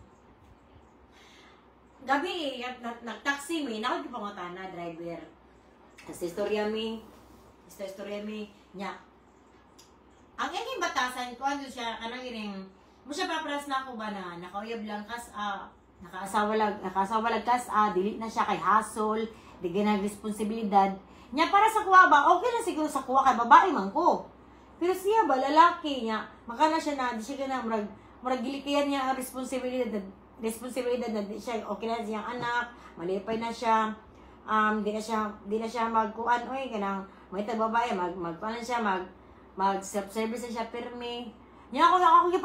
gabi, nag-taxi mi, nakot yung pangutana, driver. Sa istorya mi, nya. Ang iking batasan ko, ano siya, kanang ining, mo siya paparas na ako ba na, nakauyab lang kas, nakaasawa lag kas, dili na siya kay hassle, di ganang responsibilidad. Nya, para sa kuha ba, okay na siguro sa kuha kay babae man ko. Pero siya ba, lalaki niya, makana siya na, di siya ganang, murag gilikayan niya ang responsibilidad na di siya okay na siyang anak malipay na siya di na siya magkuan oy kanang may babae magkuan siya mag self service siya permi nya ako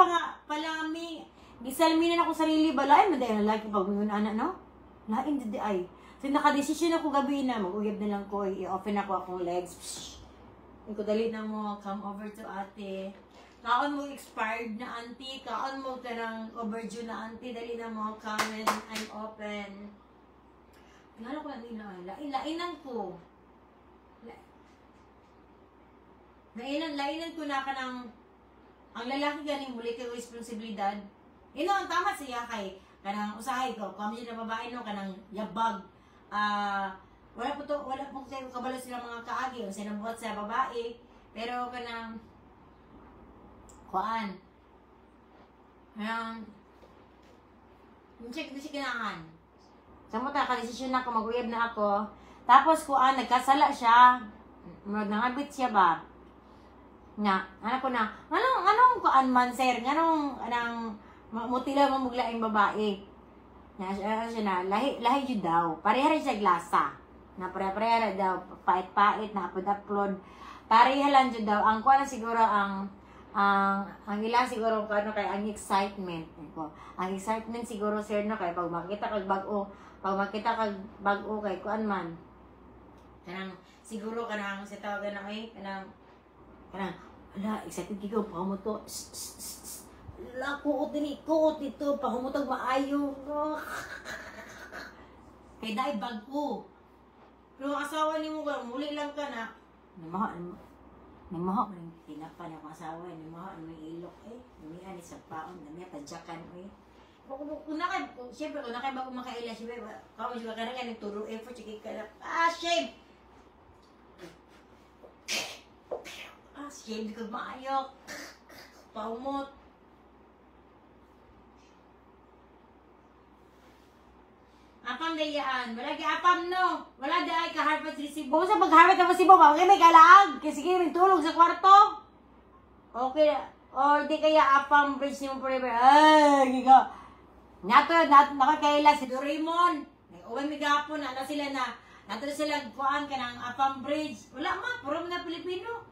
palami gisalmi na ako sarili ba lain man dayon lalaki pag mingon ana no lain di ay so naka-decision ako gabi na mag-uyab na lang ko i-open ako akong legs ko dali na mo come over to ate kaon mo expired na auntie, kaon mo kanang overdue na auntie, dali na mo, comment, I'm open. Tingala ko lang nila, lainan ko. Lainan ko na kanang, ang lalaki ganing muli kayo responsibilidad. Ang tama siya kay, kanang usahay ko, kami siya na babae no, kanang yabag. Wala po tayo kabalo sila mga kaagi, o sinabuhat sa babae, pero kanang, kuan. Hindi siya kinahan. Samot na, kadesisyon na ako, mag-uyab na ako. Tapos kuan, nagkasala siya. Nangabit siya ba? Nga, anak ko na, anong kuan man, sir? Anong mutila mo muglaing babae? Siya na, lahi yun daw. Pareha rin siya glasa. Na pareha daw, pait-pait, na upload. Pareha lang yun daw. Ang kuan siguro, ang ilang siguro, ano kay ang excitement. Ang excitement siguro, sir, no, kay pag makita kag bago, kay kuan man. Kanang, siguro, kanang, sa tawagan na, kanang, ala, excited ko, pahumoto. Ala, kuot ito, pahumotog maayo. Kay dahil bago. Pero asawa ni mo, muli lang ka na. Namaha, tinapa na akong asawa, namaha, may ilok namihan ni sa paon, namihan, tadyakan, siyempre, kung nakay bago makaila, siyempre, kawin siya ka na nga, nagturo effort, sige ka na, shame! Shame, di ko maayok. Paumot. Apam dayaan. Wala ki apam no. Wala day ka harvest resibo. Sa mag-harvest ka resibo, okay may kalaag. Kasi sige may tulog sa kwarto. Okay. O di kaya apam bridge ni mo forever. Ay, giga. Nakakaila si Doraemon. Uwan may gapon na sila na. Nato sila kuan ka ng apam bridge. Wala ma, puro na Pilipino.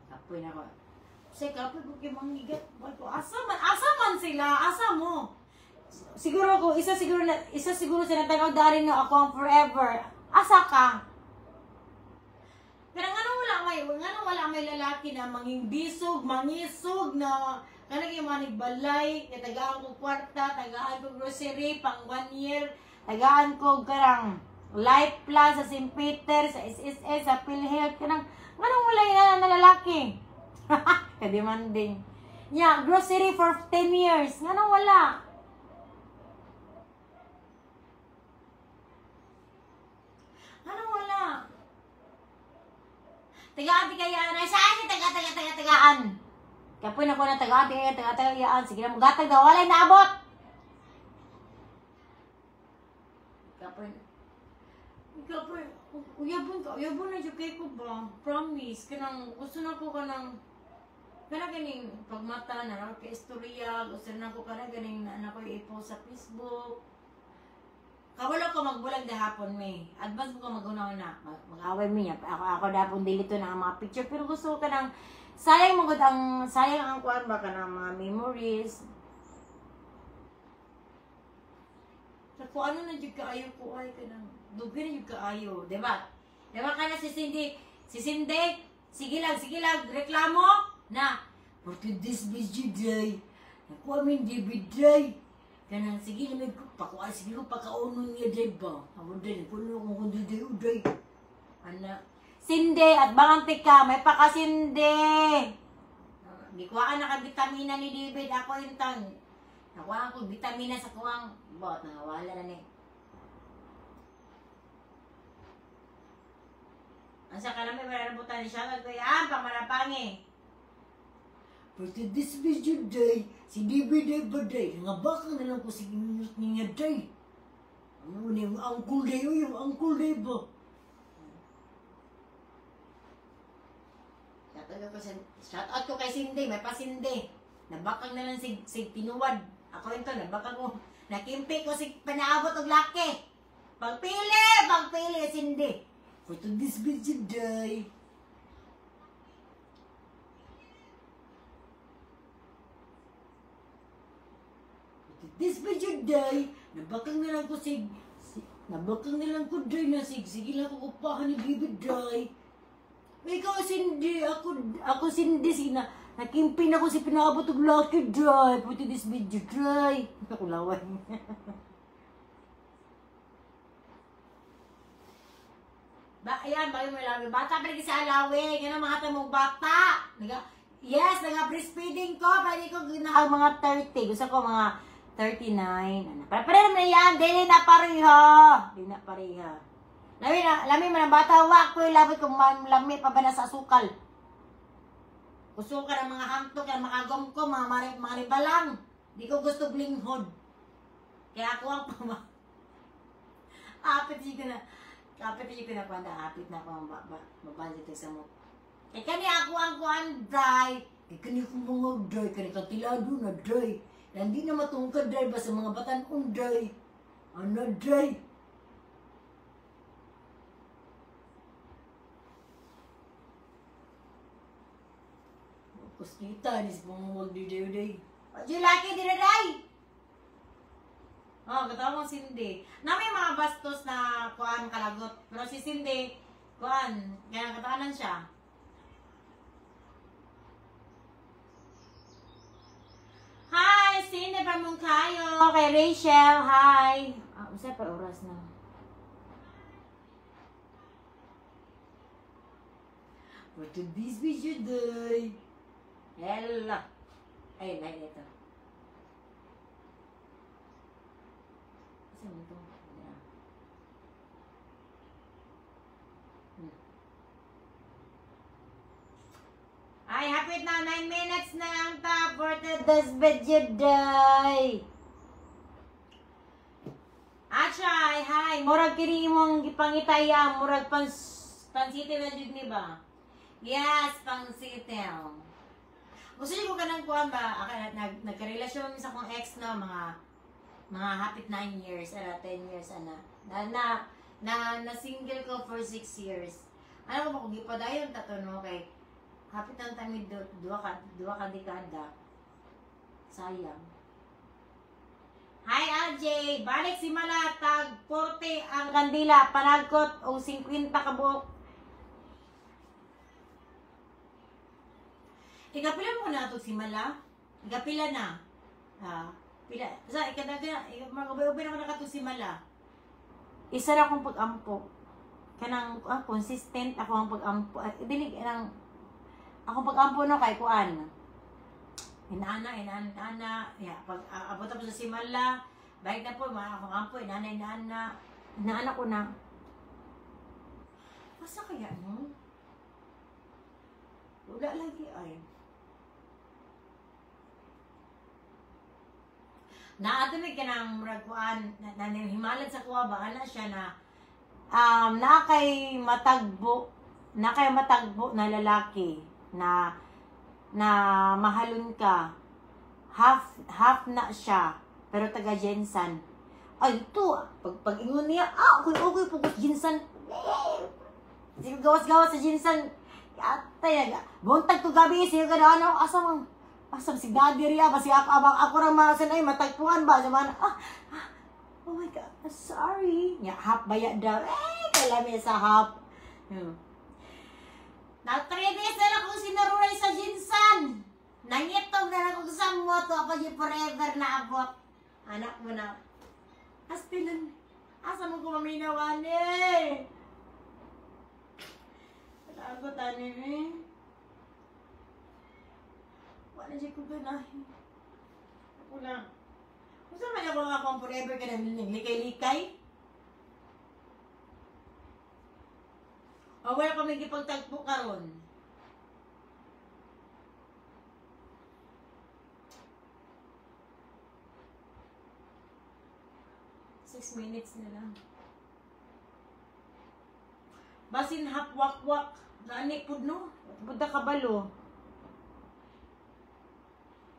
Kapoy na ko. Say, kapoy ko kayo mangigat. Asa man sila? Asa mo? Siguro ko, isa siguro sila tanaw darin na ako ang forever. Asa ka? Pero nga wala may lalaki na manging bisog, mangisog na kanang yung manigbalay, tagaan ko kwarta, tagaan ko grocery, pang 1 year, tagaan ko karang Life Plus sa St. Peter, sa SSS, sa PhilHealth, kanang wala yan na lalaki. Kademanding. Yeah, grocery for 10 years. Nga wala. Wala. Tagaan di kaya na. Saan si tagaan? Kapoy na ko na tagaan di kaya tagaan. Sige na magatag daw. Walay naabot. Kapoy na. Uyabon na dyan kayo ko ba? Promise. Kanang, gusto na ko kanang ganing pagmata na ako kay istorya. Gusto na ko ganing na ko i-post sa Facebook. Kawala ko magbulag dahapon may. Advance mo ko mag-unaw na. Mag-away mo niya. Ako dahapon dilito na ang mga picture. Pero gusto ko kanang sayang ang kuwan ba kanang mga memories. Kung ano na dyan kaayo ko ay kanang dugay na dyan kaayo. Diba? Diba ka na si Cindy? Sige lang, reklamo na. For today's busy day, nakuha mo yung David day. Kanang, sige naman ko, sige ko pakaunon niya day ba? Ako day, puno ko kung day. Anak. Cindy, at bangantik ka, may pakasindi. Gikuhaan na ka vitamina ni David, ako yung tang. Nakuha ko vitamina sa kuwang bot, nangawala na ni. Ang sa kalamay, mararabutan ni siya, kaya pamarapangi. For today's video day, si David ay baday, nangabakang na lang ko si minute niya day. Ano yung uncle day ba? Shout out ko kay Cindy, may pa Cindy. Nabakang na lang si Tinuwad. Ako ito, nabakang ko. Nakimpi ko si panaabot og laki. Pagpili, Cindy. For today's video day. This video day, nabakang na lang ko day na sige lang ko kupahan ni David day. Ikaw Cindy, ako Cindy, nakimpin ako si pinaabot og lucky day. Puti this video day. Ako lawan. Ayan, bagay mo lawi. Bata pa rin sa alawi. Yan ang mga tamong bata. Yes, breastfeeding ko. Pwede ko ginahang mga 30. Gusto ko mga 39. Pero naman na yan. Dili na pareha. Lami man ang bata. Wak ko yung labot kung lami pa ba na sa asukal. Gusto ka ng mga hamtok, ng mga agom ko, mga ribalang. Di ko gusto blinghod. Kaya ako ang apit siya na. Kapit na yung pinakwanda, apit na ako ang babalik sa mo. Kaya kani ako ang kuhan dry. Kaya kani ko mga dry, kani katilado na dry. Hindi na matungkad dry ba sa mga batan kong dry. Ano dry? Kuskita, ni sa mga huwag di-day-day. What you like it, di-day? Oh, katawang Cindy. Na may mga bastos na kuan kalagot. Pero si Cindy, kuan, kaya katahanan siya. Hi, Cindy Pamungkayo. Kay Rachel, hi. Usay pa oras na. What did this video do? Hello. Ay, like ito. Kasi mo ito. Ay, hapit na 9 minutes na ang top for today's video day. Achay, hi. Murag kini imong gipangitaya, murag pansitil na jud ni ba? Yes, pansitil. Gusto niyo ko kanang kuan ba? Nagkarelasyon sa akong ex no, mga hapit 9 years, 10 years ana. Na single ko for 6 years. Ano ko kung gipadayon tato no kay hapit ang tami dua ka dekada. Sayang. Hi RJ, balik si Malatag, 40 ang kandila, panagkot o 50 ka buok. Igapila mo na ito si Mala? Igapila na. Pila. Sa ikadaga, mag-ubay naman na ito si Mala. Isa na akong pag-ampo. Kanang consistent ako ang pag-ampo. Dinig, akong pag-ampo no kay kuan. Inana. Yeah, pag abot ako sa si Mala, balik na po, akong ampo, inana. Inaana ko na. Masa kaya no? Wala lagi ay. Naatamig ka ng muraguan, himalad sa kuwa ba, ana siya na, nakay matagbo na lalaki, na mahalon ka, half na siya, pero taga Jensan. Ay, ito, pag ingon niya, okay, pagod Jensan, sige gawas-gawas sa Jensan, atay, buntag to gabi, sige ka na, asam si daddy riya ba si ako ra masan ay matagpuan ba sa oh my god, sorry nya hap baya daw kalami sa hap na 3 days na lang kung sinaruray sa Jinsan nangitog na lang kung sa moto apa di forever na abot anak mo na astilan asa mo ko maminawan ako tanin wala siya ko ganahin. Ako lang. Kung saan man ako akong forever ka na naglikay-likay? O wala kami gipagtagpo karon. Six minutes na lang. Basin hapwak-wak. Nani pud no? Buda kabalo.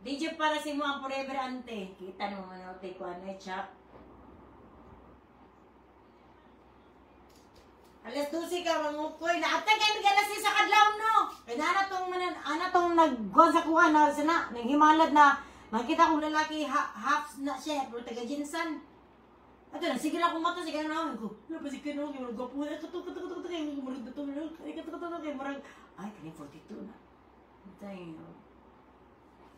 DJ para si mo ang forever ante. Kita mo man take one chat. Alas 12 ka mangukoy. Naatay kay alas 6 sa kadlaw no. Kay ana tong naggon sa kuha na sana nang himalad na makita kong lalaki half na siya pero taga Jinsan. Ato na sige lang mata sige na ko. Ano pa sige no kay gapo kato kay murag dato kay kato kay murag ay kani 42 na. Antay.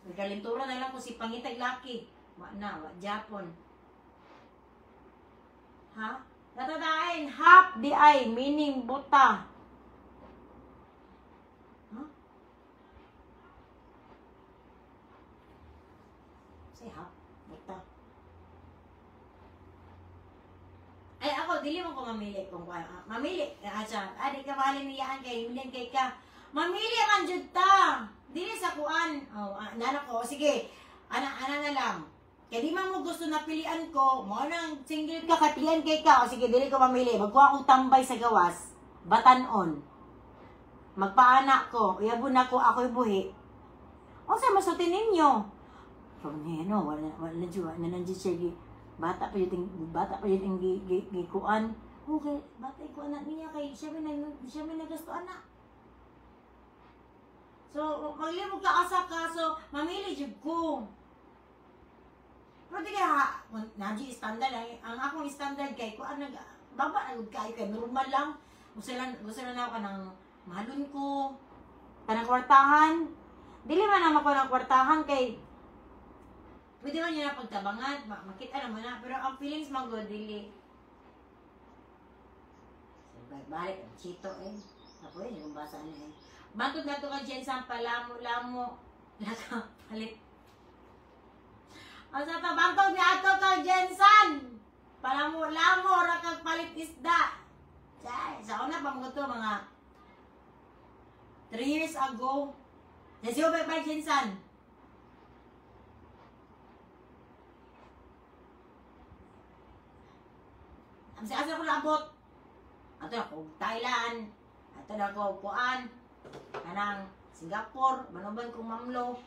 Nagalintura na lang ko si Pangitay Laki. Wa Japon. Ha? Natadain, half di ay, meaning buta. Ha? Say half, buta. Ay ako, dili mo ko mamili kung mamili. Di ka mahalin niyaan kay, million kay ka. Mamili man jud ta. Dili sa kuan. Oh, nana ko sige. Ana na lang. Kaya di man mo gusto na pilian ko, mo nang single ka, kay pilian kay ka, o sige, dili ko mamili. Magkuha akong tambay sa gawas, batanon. Magpaanak ko, uyabon ako, ako'y buhi. O sa masutin ninyo. So, no, wala nandiyan siya, bata pa yung gikuan. Okay, bata yung kuan na niya, kay siya may nagastuan na. So, maglibog ka asa ka, so, mamili jud ko. Pero di kaya, nandiyo standard ay, ang akong standard kay, kung baba na kayo kay, normal lang. Gusto lang ako ka ng malun ko, kanang kwartahan. Dili man naman ko ng kwartahan kay, pwede man yun na pagtabangan, makita naman na, pero ang feelings man go, dili. So, balik, chito eh. Ako yun, yung basa niya eh. Bantod na ito ka dyan sa palamo-lamo, nakapalit. Ang sa tabantog ni ato ka Jensan. Palamo-lamo, rakag palit isda. Chay, sa una pa mga ito, mga 3 years ago. Nasiyo ba pa Jensan? Ang asa ko naabot. Ato na ko Thailand. Ato na ko Kuan. Kanang Singapore. Manuban kong Mamlo.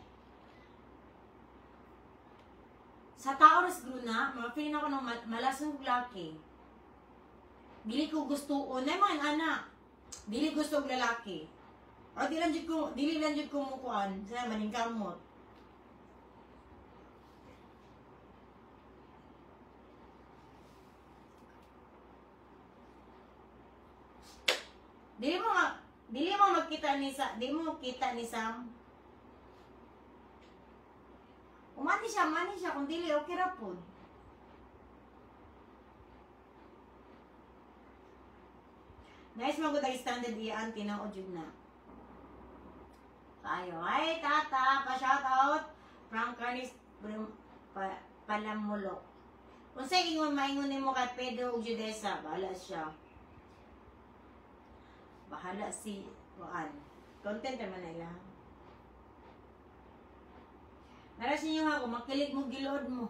Sa tao ras gruna, mga ako ng malasong lalaki. Dili ko gusto, naman anak. Dili gusto og lalaki. O dili lang jud ko mukuan, sa maning kamot. Dili mo makita ni Sam. Mani siya, kung dili, okay ra po. Nice magod ang standard iyaan, tinaod yun na. Tayo, ay tata, pa-shout out, from Carnis Palamulok. Kung sa ingon, maingunin mo kay Pedro o Judesa, bahala siya. Bahala si Juan. Content naman nila. Naras ninyo ako, makilig mo, gilood mo.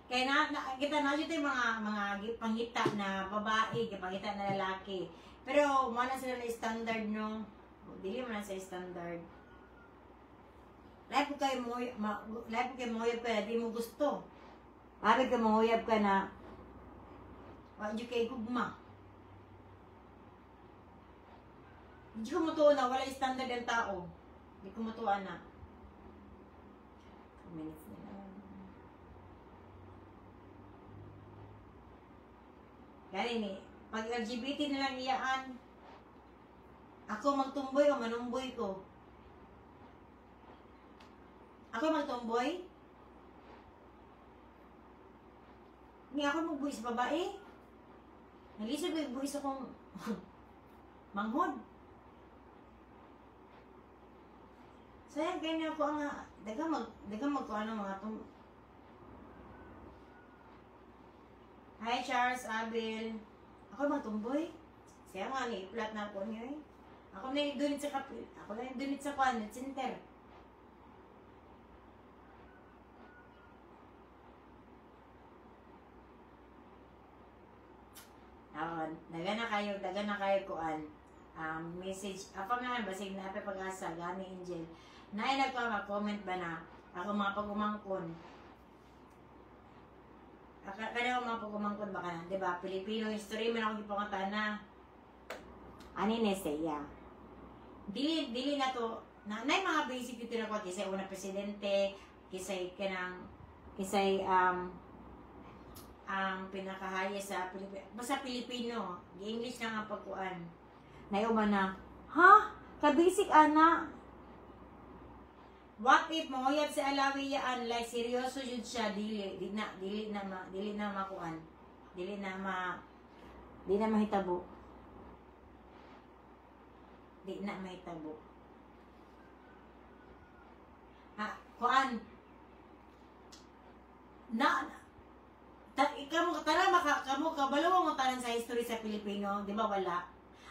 Kaya kita na dito yung mga panghita na babae, panghita na lalaki. Pero wala sila na standard, no? Dili mo na sa standard. Lahat po kayo muyab ka na di mo gusto. Lahat kayo muyab ka na wala kayo gugma. Hindi ko matuwa na wala standard ang tao. Hindi ko matuwa na. 2 minutes na lang. Galing eh. Pag LGBT na lang iyaan, ako magtumboy o manumboy ko. Ako magtomboy? Hindi ako magbuhis sa babae. Nalisod ko yung buhis akong manghod. Sayang kayo na ako ang dagang magkuhan ng mga itong. Hi Charles, Abel. Ako magtomboy. Siya nga ni-flat na ako niyo eh. Ako na yung dunit sa kapil. Ako na yung dunit sa kwan, at center. Dagan na kayo kuan. Message. Ako nga, basig na ape pag-asa, gani Angel. Naay nagpa-comment ba na, ako mga pag-umangkon. Kada ako mga pag-umangkon baka na, diba? Filipino history, man ako ipangatan na. Ani Neseya. Dili na to, na mga basic dito na ko, kisay una presidente, kisay ang pinakahaya sa Pilipino. Basta Pilipino, English na nga pagkuan. Nayuman na, ha? Kabisik ana. What if mohuyab si Alawiyaan, like seryoso yun siya, dili na makuan. Dili na mahitabo. Di na mahitabo. Ha, kuan. kamo katara kamo kabalo mo tanan sa history sa Pilipino, di ba wala?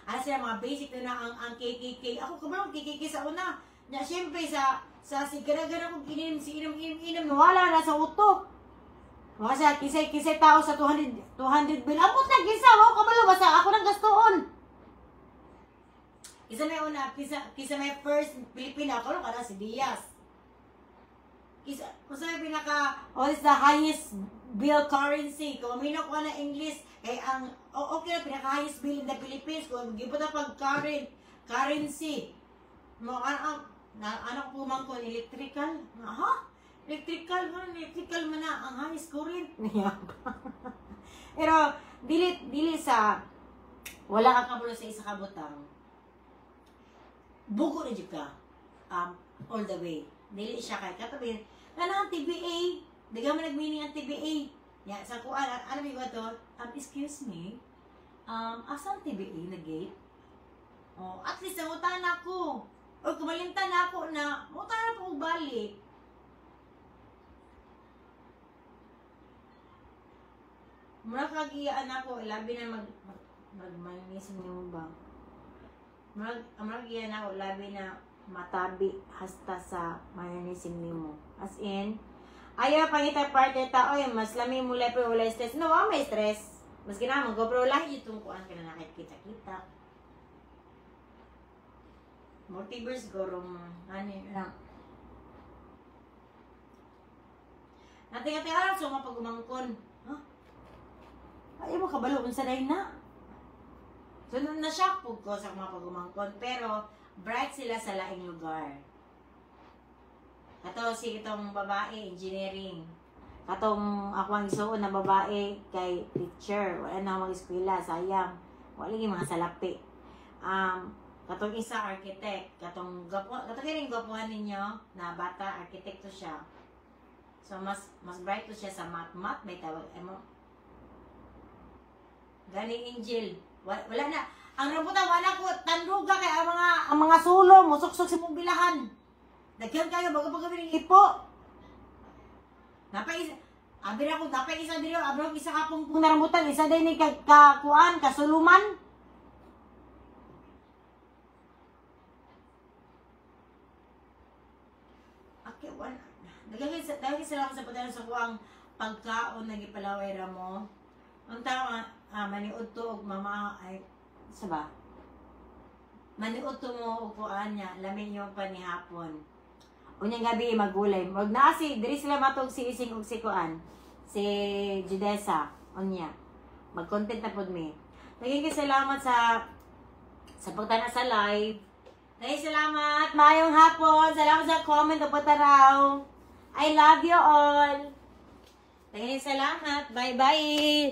Ano sila mga basic na ang KKK. Ako kabalo KKK sa una. Nya syempre sa sigara-gara kong inom, wala na sa utok. Mga sa kisay tao sa 200 bill. Amot na kisa mo kabalo basta ako nang gastoon. Kisa may una, kisa may first Pilipina ako lang kada si Diaz. Kisa may pinaka what is the highest bill currency? Kung mino ko na English, ang okay na pinaka highest bill in the Philippines kung gipon na pag currency. Mo ano ko mangkon electrical. Ha? Electrical man na ang highest current. Pero dili sa wala ka kabulo sa isa ka butang. Bugo na jud ka. All the way. Dili siya kay katabi. Ang TBA, diga man nag-meaning ang TBA. Ya, sa kuan ano ba to? Excuse me. Asa ang TBA na gate? Oh, at least nangutan ako. O kumalimtan ako na, mutan na po balik. Mura kagiyaan ako, labi na magmanis mo ba? Mura kagiyaan ako, labi na matabi hasta sa mayonising nimo. As in, ayaw pangita parte tao, mas lami mo lepe wala stress. No, may stress. Mas ginamang go, pero lahi itong kuan ka na nakikita-kita. Multiverse gorong ano lang. Nating-ating alam so mga pagumangkon. Huh? Ayaw mo kabalo unsa day na. So na-shock po ko sa mga pagumangkon pero bright sila sa laing lugar. Kato si itong babae engineering. Katong ako ang isuon na babae kay teacher. Wala na mag-eskwela, sayang. Wala yung mga salapi. Katong isa architect, katong kining gwapuhan ninyo na bata arkitekto siya. So mas bright to siya sa math may tawag gani angel. Wala na. Ang rambutan wala ko tandruga kay ang mga sulong musuksok sa mobilahan. Daghan kayo bago ning ipo. Napay isa diri abro isa ka pong narambutan isa din ni kuan kasuluman. Dahil salamat sa pagdala sa kuang pagkaon na gipalaway ra mo. Ang tama, maniud to og mama ay sa ba? Maniud to mo og kuan niya, lamin yung panihapon. Unyang gabi magulay. Wag na si diri sila matog si Ising og si kuan. Si Judesa unya. Mag-content na pod mi. Naging salamat sa pagtana sa live. Salamat. Mayong hapon. Salamat sa comment o pataraw. I love you all. Salamat. Bye-bye.